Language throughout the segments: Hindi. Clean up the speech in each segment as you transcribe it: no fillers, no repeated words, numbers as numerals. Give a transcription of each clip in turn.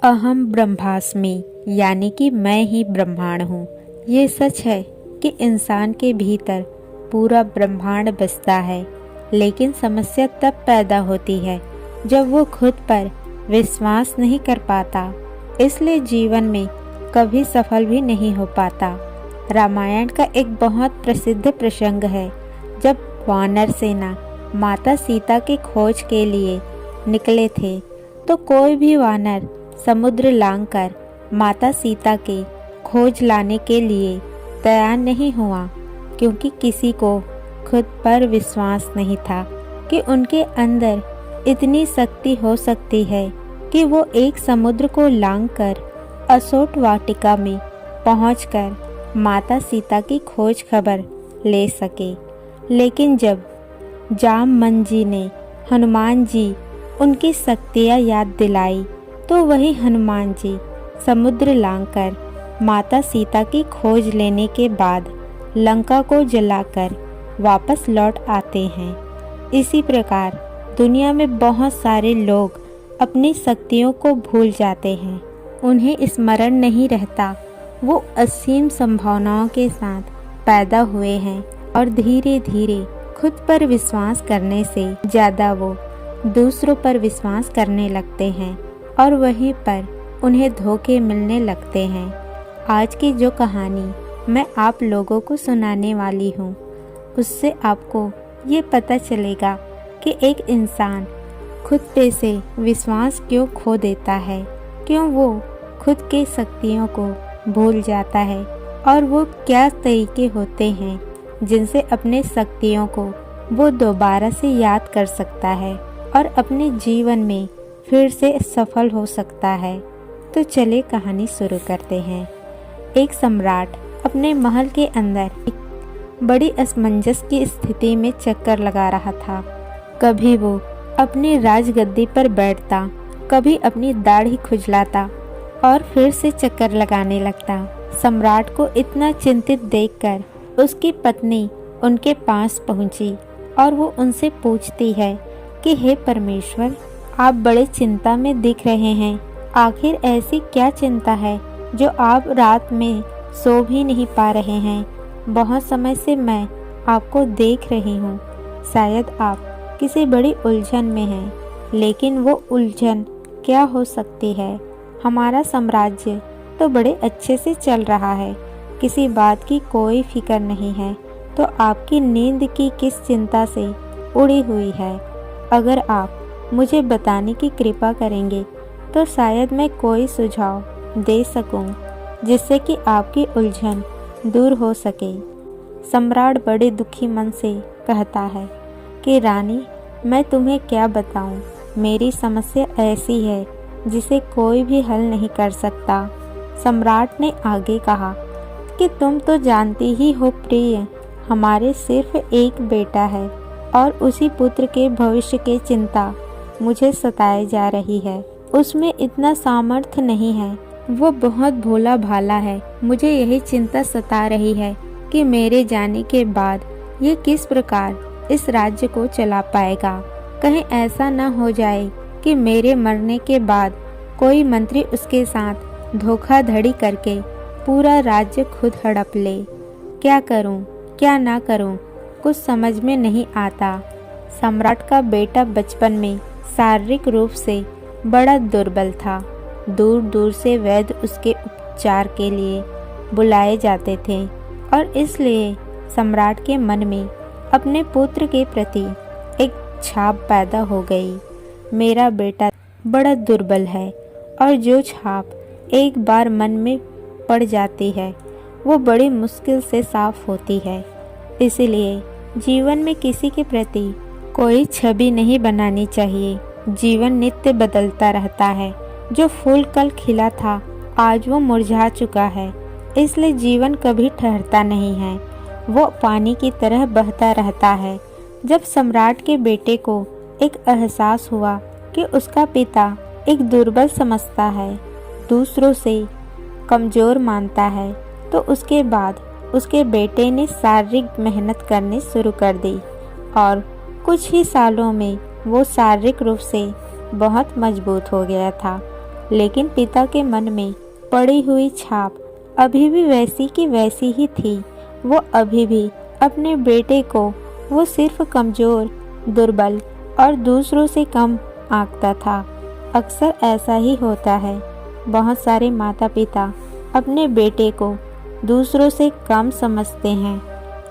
अहम ब्रह्मास्मि यानी कि मैं ही ब्रह्मांड हूँ। ये सच है कि इंसान के भीतर पूरा ब्रह्मांड बसता है, लेकिन समस्या तब पैदा होती है जब वो खुद पर विश्वास नहीं कर पाता, इसलिए जीवन में कभी सफल भी नहीं हो पाता। रामायण का एक बहुत प्रसिद्ध प्रसंग है, जब वानर सेना माता सीता की खोज के लिए निकले थे, तो कोई भी वानर समुद्र लांघकर माता सीता की खोज लाने के लिए तैयार नहीं हुआ, क्योंकि किसी को खुद पर विश्वास नहीं था कि उनके अंदर इतनी शक्ति हो सकती है कि वो एक समुद्र को लांघकर असोट वाटिका में पहुंचकर माता सीता की खोज खबर ले सके। लेकिन जब जामवन जी ने हनुमान जी उनकी शक्तियाँ याद दिलाई, तो वही हनुमान जी समुद्र लांघकर माता सीता की खोज लेने के बाद लंका को जलाकर वापस लौट आते हैं। इसी प्रकार दुनिया में बहुत सारे लोग अपनी शक्तियों को भूल जाते हैं, उन्हें स्मरण नहीं रहता वो असीम संभावनाओं के साथ पैदा हुए हैं, और धीरे धीरे खुद पर विश्वास करने से ज़्यादा वो दूसरों पर विश्वास करने लगते हैं, और वहीं पर उन्हें धोखे मिलने लगते हैं। आज की जो कहानी मैं आप लोगों को सुनाने वाली हूँ, उससे आपको ये पता चलेगा कि एक इंसान खुद पे से विश्वास क्यों खो देता है, क्यों वो खुद के शक्तियों को भूल जाता है, और वो क्या तरीके होते हैं जिनसे अपने शक्तियों को वो दोबारा से याद कर सकता है और अपने जीवन में फिर से सफल हो सकता है। तो चले कहानी शुरू करते हैं। एक सम्राट अपने महल के अंदर एक बड़ी असमंजस की स्थिति में चक्कर लगा रहा था। कभी वो अपनी राजगद्दी पर बैठता, कभी अपनी दाढ़ी खुजलाता और फिर से चक्कर लगाने लगता। सम्राट को इतना चिंतित देखकर उसकी पत्नी उनके पास पहुंची और वो उनसे पूछती है कि हे परमेश्वर, आप बड़े चिंता में दिख रहे हैं। आखिर ऐसी क्या चिंता है जो आप रात में सो भी नहीं पा रहे हैं? बहुत समय से मैं आपको देख रही हूँ। शायद आप किसी बड़ी उलझन में हैं, लेकिन वो उलझन क्या हो सकती है? हमारा साम्राज्य तो बड़े अच्छे से चल रहा है, किसी बात की कोई फिक्र नहीं है, तो आपकी नींद की किस चिंता से उड़ी हुई है? अगर आप मुझे बताने की कृपा करेंगे तो शायद मैं कोई सुझाव दे सकूं, जिससे कि आपकी उलझन दूर हो सके। सम्राट बड़े दुखी मन से कहता है कि रानी, मैं तुम्हें क्या बताऊं, मेरी समस्या ऐसी है जिसे कोई भी हल नहीं कर सकता। सम्राट ने आगे कहा कि तुम तो जानती ही हो प्रिय, हमारे सिर्फ एक बेटा है और उसी पुत्र के भविष्य की चिंता मुझे सताए जा रही है। उसमें इतना सामर्थ्य नहीं है, वो बहुत भोला भाला है। मुझे यही चिंता सता रही है कि मेरे जाने के बाद ये किस प्रकार इस राज्य को चला पाएगा। कहीं ऐसा न हो जाए कि मेरे मरने के बाद कोई मंत्री उसके साथ धोखाधड़ी करके पूरा राज्य खुद हड़प ले। क्या करूं, क्या ना करूं, कुछ समझ में नहीं आता। सम्राट का बेटा बचपन में शारीरिक रूप से बड़ा दुर्बल था। दूर दूर से वैद्य उसके उपचार के लिए बुलाए जाते थे, और इसलिए सम्राट के मन में अपने पुत्र के प्रति एक छाप पैदा हो गई। मेरा बेटा बड़ा दुर्बल है, और जो छाप एक बार मन में पड़ जाती है वो बड़ी मुश्किल से साफ होती है। इसलिए जीवन में किसी के प्रति कोई छवि नहीं बनानी चाहिए। जीवन नित्य बदलता रहता है। जो फूल कल खिला था आज वो मुरझा चुका है, इसलिए जीवन कभी ठहरता नहीं है, वो पानी की तरह बहता रहता है। जब सम्राट के बेटे को एक एहसास हुआ कि उसका पिता एक दुर्बल समझता है, दूसरों से कमज़ोर मानता है, तो उसके बाद उसके बेटे ने शारीरिक मेहनत करनी शुरू कर दी, और कुछ ही सालों में वो शारीरिक रूप से बहुत मजबूत हो गया था। लेकिन पिता के मन में पड़ी हुई छाप अभी भी वैसी की वैसी ही थी। वो अभी भी अपने बेटे को वो सिर्फ कमज़ोर, दुर्बल और दूसरों से कम आंकता था। अक्सर ऐसा ही होता है, बहुत सारे माता पिता अपने बेटे को दूसरों से कम समझते हैं,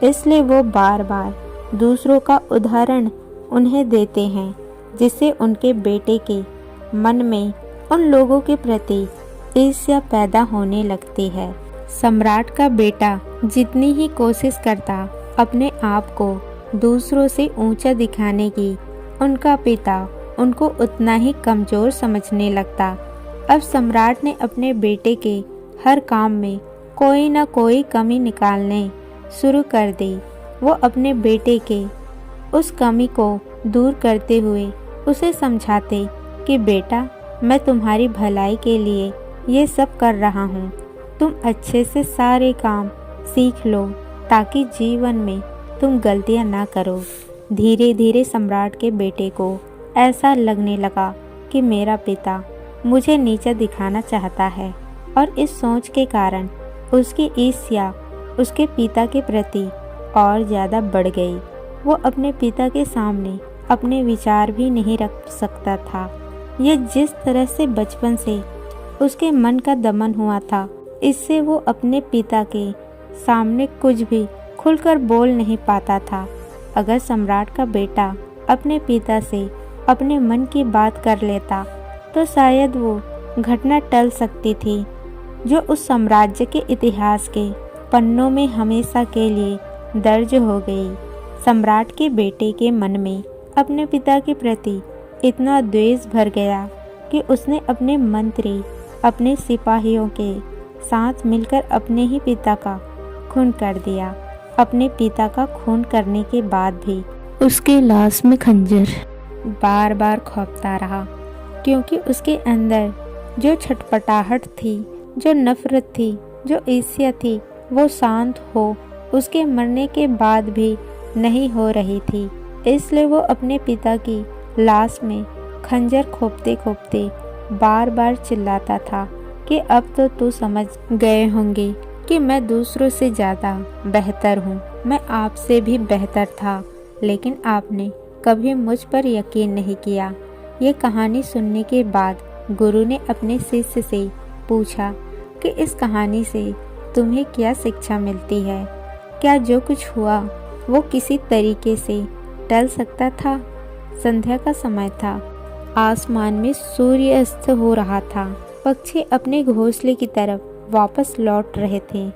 इसलिए वो बार बार दूसरों का उदाहरण उन्हें देते हैं, जिससे उनके बेटे के मन में उन लोगों के प्रति ईर्ष्या पैदा होने लगती है। सम्राट का बेटा जितनी ही कोशिश करता अपने आप को दूसरों से ऊंचा दिखाने की, उनका पिता उनको उतना ही कमज़ोर समझने लगता। अब सम्राट ने अपने बेटे के हर काम में कोई ना कोई कमी निकालने शुरू कर दी। वो अपने बेटे के उस कमी को दूर करते हुए उसे समझाते कि बेटा, मैं तुम्हारी भलाई के लिए ये सब कर रहा हूँ। तुम अच्छे से सारे काम सीख लो ताकि जीवन में तुम गलतियाँ ना करो। धीरे धीरे सम्राट के बेटे को ऐसा लगने लगा कि मेरा पिता मुझे नीचा दिखाना चाहता है, और इस सोच के कारण उसकी ईर्ष्या उसके पिता के प्रति और ज़्यादा बढ़ गई। वो अपने पिता के सामने अपने विचार भी नहीं रख सकता था। ये जिस तरह से बचपन से उसके मन का दमन हुआ था, इससे वो अपने पिता के सामने कुछ भी खुलकर बोल नहीं पाता था। अगर सम्राट का बेटा अपने पिता से अपने मन की बात कर लेता तो शायद वो घटना टल सकती थी, जो उस साम्राज्य के इतिहास के पन्नों में हमेशा के लिए दर्ज हो गई। सम्राट के बेटे के मन में अपने पिता के प्रति इतना द्वेष भर गया कि उसने अपने मंत्री, अपने सिपाहियों के साथ मिलकर अपने ही पिता का खून कर दिया। अपने पिता का खून करने के बाद भी उसके लाश में खंजर बार बार खौंपता रहा, क्योंकि उसके अंदर जो छटपटाहट थी, जो नफरत थी, जो ईर्ष्या थी, वो शांत हो उसके मरने के बाद भी नहीं हो रही थी। इसलिए वो अपने पिता की लाश में खंजर खोपते खोपते बार बार चिल्लाता था कि अब तो तू समझ गए होंगे कि मैं दूसरों से ज़्यादा बेहतर हूँ। मैं आपसे भी बेहतर था, लेकिन आपने कभी मुझ पर यकीन नहीं किया। ये कहानी सुनने के बाद गुरु ने अपने शिष्य से पूछा कि इस कहानी से तुम्हें क्या शिक्षा मिलती है? क्या जो कुछ हुआ वो किसी तरीके से टल सकता था? संध्या का समय था। आसमान में सूर्य अस्त हो रहा था। पक्षी अपने घोंसले की तरफ वापस लौट रहे थे।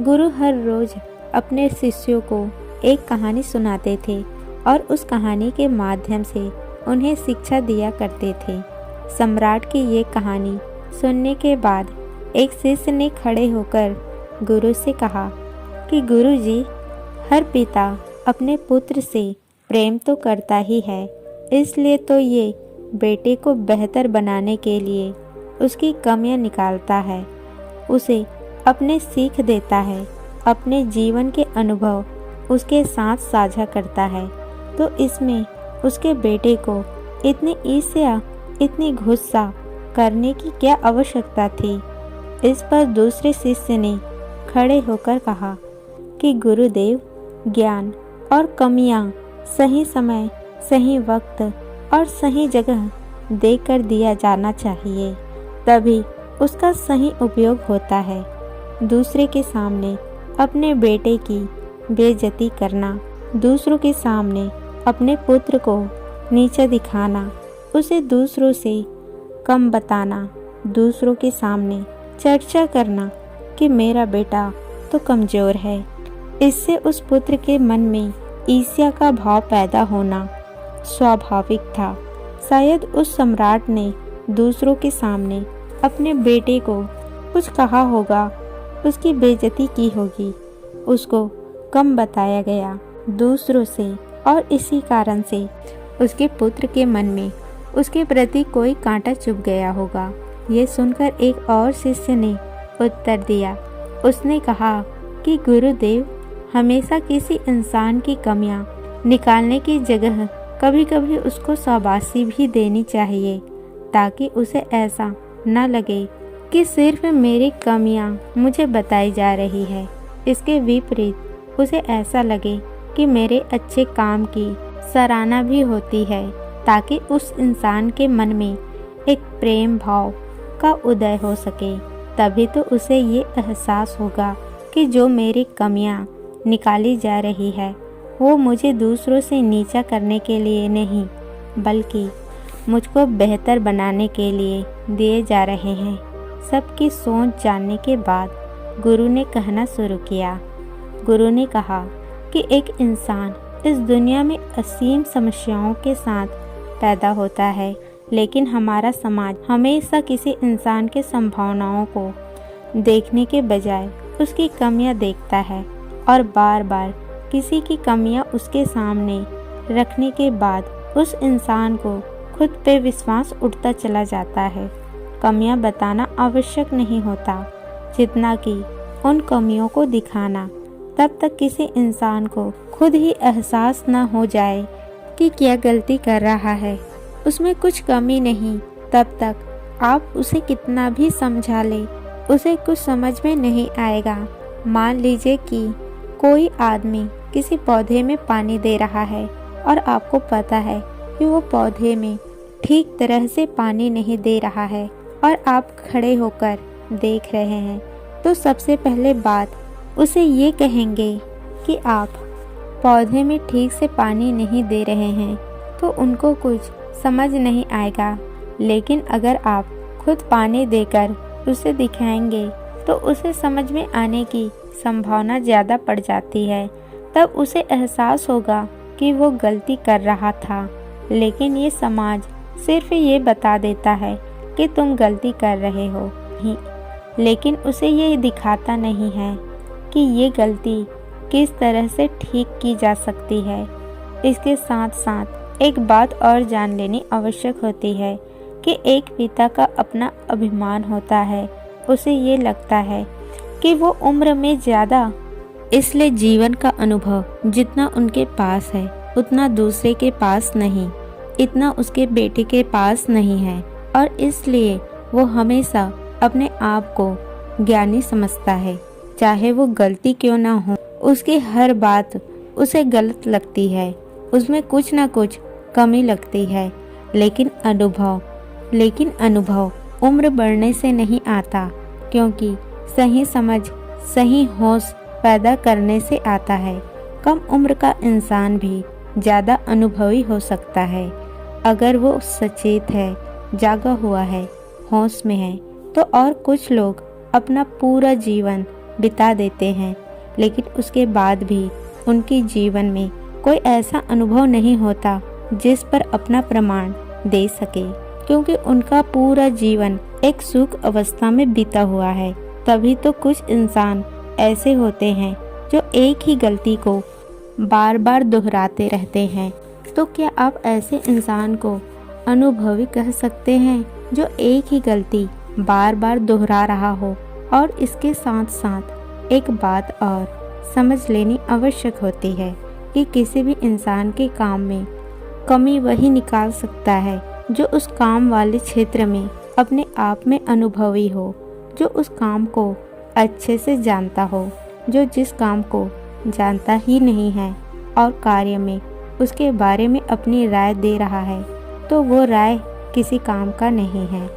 गुरु हर रोज अपने शिष्यों को एक कहानी सुनाते थे और उस कहानी के माध्यम से उन्हें शिक्षा दिया करते थे। सम्राट की ये कहानी सुनने के बाद एक शिष्य ने खड़े होकर गुरु से कहा कि गुरु जी, हर पिता अपने पुत्र से प्रेम तो करता ही है, इसलिए तो ये बेटे को बेहतर बनाने के लिए उसकी कमियां निकालता है, उसे अपने सीख देता है, अपने जीवन के अनुभव उसके साथ साझा करता है। तो इसमें उसके बेटे को इतनी ईर्ष्या, इतनी गुस्सा करने की क्या आवश्यकता थी? इस पर दूसरे शिष्य ने खड़े होकर कहा कि गुरुदेव, ज्ञान और कमियां सही समय, सही वक्त और सही जगह देकर दिया जाना चाहिए, तभी उसका सही उपयोग होता है। दूसरे के सामने अपने बेटे की बेइज्जती करना, दूसरों के सामने अपने पुत्र को नीचा दिखाना, उसे दूसरों से कम बताना, दूसरों के सामने चर्चा करना कि मेरा बेटा तो कमज़ोर है, इससे उस पुत्र के मन में ईर्ष्या का भाव पैदा होना स्वाभाविक था। शायद उस सम्राट ने दूसरों के सामने अपने बेटे को कुछ कहा होगा, उसकी बेइज्जती की होगी, उसको कम बताया गया दूसरों से, और इसी कारण से उसके पुत्र के मन में उसके प्रति कोई कांटा चुभ गया होगा। ये सुनकर एक और शिष्य ने उत्तर दिया। उसने कहा कि गुरुदेव, हमेशा किसी इंसान की कमियां निकालने की जगह कभी कभी उसको शाबाशी भी देनी चाहिए, ताकि उसे ऐसा न लगे कि सिर्फ मेरी कमियां मुझे बताई जा रही है। इसके विपरीत उसे ऐसा लगे कि मेरे अच्छे काम की सराहना भी होती है, ताकि उस इंसान के मन में एक प्रेम भाव का उदय हो सके। तभी तो उसे ये एहसास होगा कि जो मेरी कमियां निकाली जा रही है वो मुझे दूसरों से नीचा करने के लिए नहीं, बल्कि मुझको बेहतर बनाने के लिए दिए जा रहे हैं। सबकी सोच जानने के बाद गुरु ने कहना शुरू किया। गुरु ने कहा कि एक इंसान इस दुनिया में असीम समस्याओं के साथ पैदा होता है, लेकिन हमारा समाज हमेशा किसी इंसान के संभावनाओं को देखने के बजाय उसकी कमियां देखता है और बार बार किसी की कमियां उसके सामने रखने के बाद उस इंसान को खुद पे विश्वास उठता चला जाता है। कमियां बताना आवश्यक नहीं होता, जितना कि उन कमियों को दिखाना। तब तक किसी इंसान को खुद ही एहसास न हो जाए कि क्या गलती कर रहा है, उसमें कुछ कमी नहीं, तब तक आप उसे कितना भी समझा ले, उसे कुछ समझ में नहीं आएगा। मान लीजिए कि कोई आदमी किसी पौधे में पानी दे रहा है और आपको पता है कि वो पौधे में ठीक तरह से पानी नहीं दे रहा है और आप खड़े होकर देख रहे हैं, तो सबसे पहले बात उसे ये कहेंगे कि आप पौधे में ठीक से पानी नहीं दे रहे हैं, तो उनको कुछ समझ नहीं आएगा। लेकिन अगर आप खुद पानी देकर उसे दिखाएंगे तो उसे समझ में आने की संभावना ज़्यादा बढ़ जाती है। तब उसे एहसास होगा कि वो गलती कर रहा था, लेकिन ये समाज सिर्फ ये बता देता है कि तुम गलती कर रहे हो ही, लेकिन उसे ये दिखाता नहीं है कि ये गलती किस तरह से ठीक की जा सकती है। इसके साथ साथ एक बात और जान लेनी आवश्यक होती है कि एक पिता का अपना अभिमान होता है। उसे ये लगता है कि वो उम्र में ज़्यादा, इसलिए जीवन का अनुभव जितना उनके पास है उतना दूसरे के पास नहीं, इतना उसके बेटे के पास नहीं है, और इसलिए वो हमेशा अपने आप को ज्ञानी समझता है। चाहे वो गलती क्यों ना हो, उसकी हर बात उसे गलत लगती है, उसमें कुछ ना कुछ कमी लगती है। लेकिन अनुभव उम्र बढ़ने से नहीं आता, क्योंकि सही समझ, सही होश पैदा करने से आता है। कम उम्र का इंसान भी ज़्यादा अनुभवी हो सकता है अगर वो सचेत है, जागा हुआ है, होश में है। तो और कुछ लोग अपना पूरा जीवन बिता देते हैं, लेकिन उसके बाद भी उनके जीवन में कोई ऐसा अनुभव नहीं होता जिस पर अपना प्रमाण दे सके, क्योंकि उनका पूरा जीवन एक सुख अवस्था में बीता हुआ है। तभी तो कुछ इंसान ऐसे होते हैं जो एक ही गलती को बार बार दोहराते रहते हैं। तो क्या आप ऐसे इंसान को अनुभवी कह सकते हैं जो एक ही गलती बार बार दोहरा रहा हो? और इसके साथ साथ एक बात और समझ लेनी आवश्यक होती है कि किसी भी इंसान के काम में कमी वही निकाल सकता है जो उस काम वाले क्षेत्र में अपने आप में अनुभवी हो, जो उस काम को अच्छे से जानता हो। जो जिस काम को जानता ही नहीं है और कार्य में उसके बारे में अपनी राय दे रहा है, तो वो राय किसी काम का नहीं है,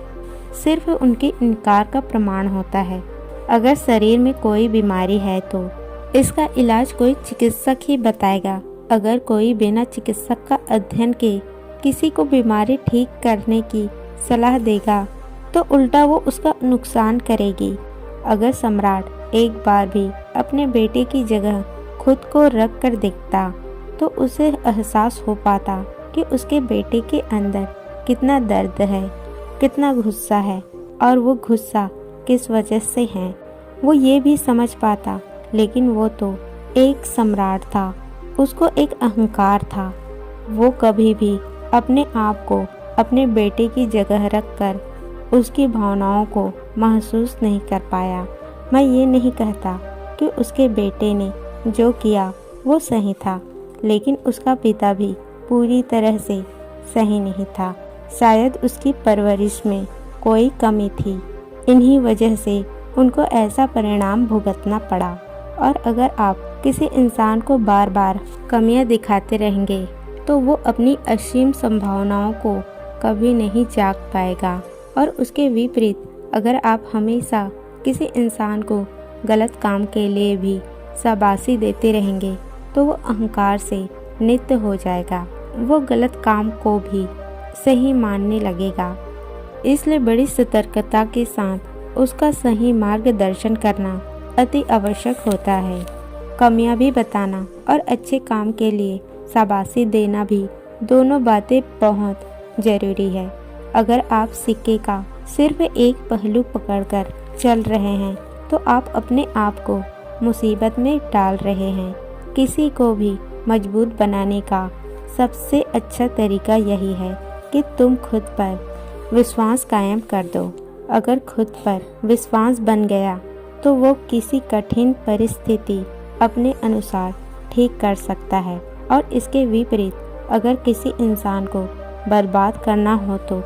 सिर्फ उनके इनकार का प्रमाण होता है। अगर शरीर में कोई बीमारी है तो इसका इलाज कोई चिकित्सक ही बताएगा। अगर कोई बिना चिकित्सक का अध्ययन के किसी को बीमारी ठीक करने की सलाह देगा तो उल्टा वो उसका नुकसान करेगी। अगर सम्राट एक बार भी अपने बेटे की जगह खुद को रख कर देखता तो उसे एहसास हो पाता कि उसके बेटे के अंदर कितना दर्द है, कितना गुस्सा है, और वो गुस्सा किस वजह से है वो ये भी समझ पाता। लेकिन वो तो एक सम्राट था, उसको एक अहंकार था। वो कभी भी अपने आप को अपने बेटे की जगह रखकर उसकी भावनाओं को महसूस नहीं कर पाया। मैं ये नहीं कहता कि उसके बेटे ने जो किया वो सही था, लेकिन उसका पिता भी पूरी तरह से सही नहीं था। शायद उसकी परवरिश में कोई कमी थी। इन्हीं वजह से उनको ऐसा परिणाम भुगतना पड़ा। और अगर आप किसी इंसान को बार बार कमियां दिखाते रहेंगे तो वो अपनी असीम संभावनाओं को कभी नहीं जाग पाएगा। और उसके विपरीत अगर आप हमेशा किसी इंसान को गलत काम के लिए भी शाबाशी देते रहेंगे तो वो अहंकार से नित्य हो जाएगा। वो गलत काम को भी सही मानने लगेगा। इसलिए बड़ी सतर्कता के साथ उसका सही मार्गदर्शन करना अति आवश्यक होता है। कमियां भी बताना और अच्छे काम के लिए शाबाशी देना भी, दोनों बातें बहुत जरूरी है। अगर आप सिक्के का सिर्फ एक पहलू पकड़कर चल रहे हैं तो आप अपने आप को मुसीबत में डाल रहे हैं। किसी को भी मजबूत बनाने का सबसे अच्छा तरीका यही है कि तुम खुद पर विश्वास कायम कर दो। अगर खुद पर विश्वास बन गया तो वो किसी कठिन परिस्थिति अपने अनुसार ठीक कर सकता है। और इसके विपरीत अगर किसी इंसान को बर्बाद करना हो तो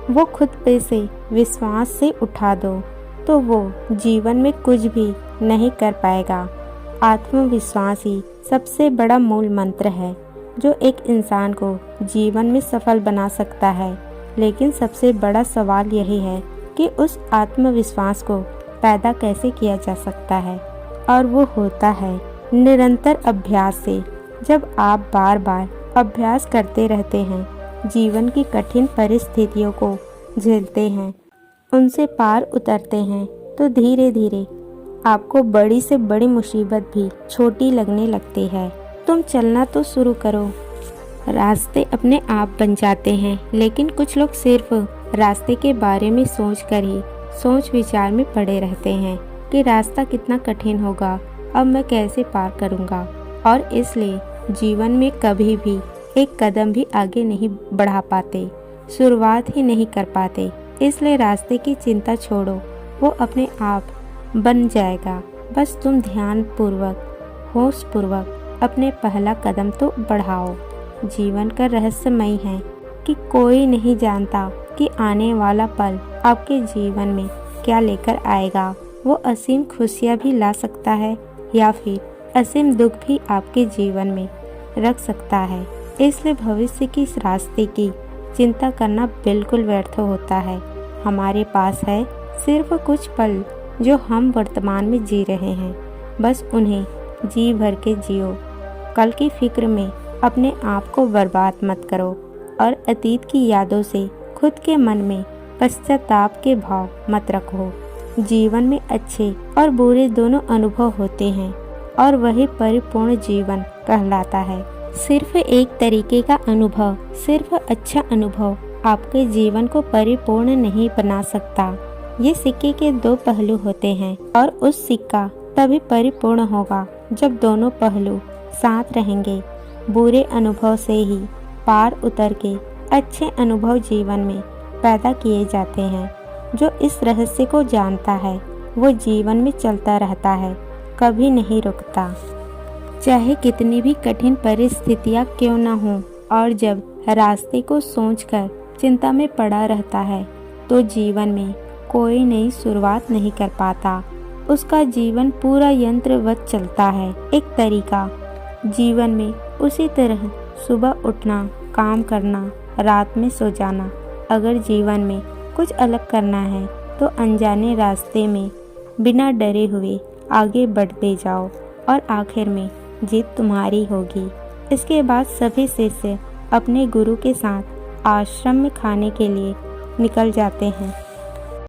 वो खुद पे से विश्वास से उठा दो तो वो जीवन में कुछ भी नहीं कर पाएगा। आत्मविश्वास ही सबसे बड़ा मूल मंत्र है जो एक इंसान को जीवन में सफल बना सकता है। लेकिन सबसे बड़ा सवाल यही है कि उस आत्मविश्वास को पैदा कैसे किया जा सकता है। और वो होता है निरंतर अभ्यास से। जब आप बार बार अभ्यास करते रहते हैं, जीवन की कठिन परिस्थितियों को झेलते हैं, उनसे पार उतरते हैं, तो धीरे धीरे आपको बड़ी से बड़ी मुसीबत भी छोटी लगने लगती है। तुम चलना तो शुरू करो। रास्ते अपने आप बन जाते हैं। लेकिन कुछ लोग सिर्फ रास्ते के बारे में सोचकर ही सोच विचार में पड़े रहते हैं कि रास्ता कितना कठिन होगा, अब मैं कैसे पार करूंगा। और इसलिए जीवन में कभी भी एक कदम भी आगे नहीं बढ़ा पाते, शुरुआत ही नहीं कर पाते। इसलिए रास्ते की चिंता छोड़ो, वो अपने आप बन जाएगा। बस तुम ध्यान पूर्वक, होश पूर्वक अपने पहला कदम तो बढ़ाओ। जीवन का रहस्यमय है कि कोई नहीं जानता कि आने वाला पल आपके जीवन में क्या लेकर आएगा। वो असीम खुशियाँ भी ला सकता है या फिर असीम दुख भी आपके जीवन में रख सकता है। इसलिए भविष्य की इस रास्ते की चिंता करना बिल्कुल व्यर्थ होता है। हमारे पास है सिर्फ कुछ पल जो हम वर्तमान में जी रहे हैं। बस उन्हें जी भर के जियो। कल की फिक्र में अपने आप को बर्बाद मत करो और अतीत की यादों से खुद के मन में पश्चाताप के भाव मत रखो। जीवन में अच्छे और बुरे दोनों अनुभव होते हैं और वही परिपूर्ण जीवन कहलाता है। सिर्फ एक तरीके का अनुभव, सिर्फ अच्छा अनुभव आपके जीवन को परिपूर्ण नहीं बना सकता। ये सिक्के के दो पहलू होते हैं और उस सिक्का तभी परिपूर्ण होगा जब दोनों पहलू साथ रहेंगे। बुरे अनुभव से ही पार उतर के अच्छे अनुभव जीवन में पैदा किए जाते हैं। जो इस रहस्य को जानता है वो जीवन में चलता रहता है, कभी नहीं रुकता, चाहे कितनी भी कठिन परिस्थितियां क्यों न हों। और जब रास्ते को सोचकर चिंता में पड़ा रहता है तो जीवन में कोई नई शुरुआत नहीं कर पाता। उसका जीवन पूरा यंत्रवत चलता है। एक तरीका जीवन में उसी तरह सुबह उठना, काम करना, रात में सो जाना। अगर जीवन में कुछ अलग करना है तो अनजाने रास्ते में बिना डरे हुए आगे बढ़ते जाओ और आखिर में जीत तुम्हारी होगी। इसके बाद सभी शिष्य अपने गुरु के साथ आश्रम में खाने के लिए निकल जाते हैं।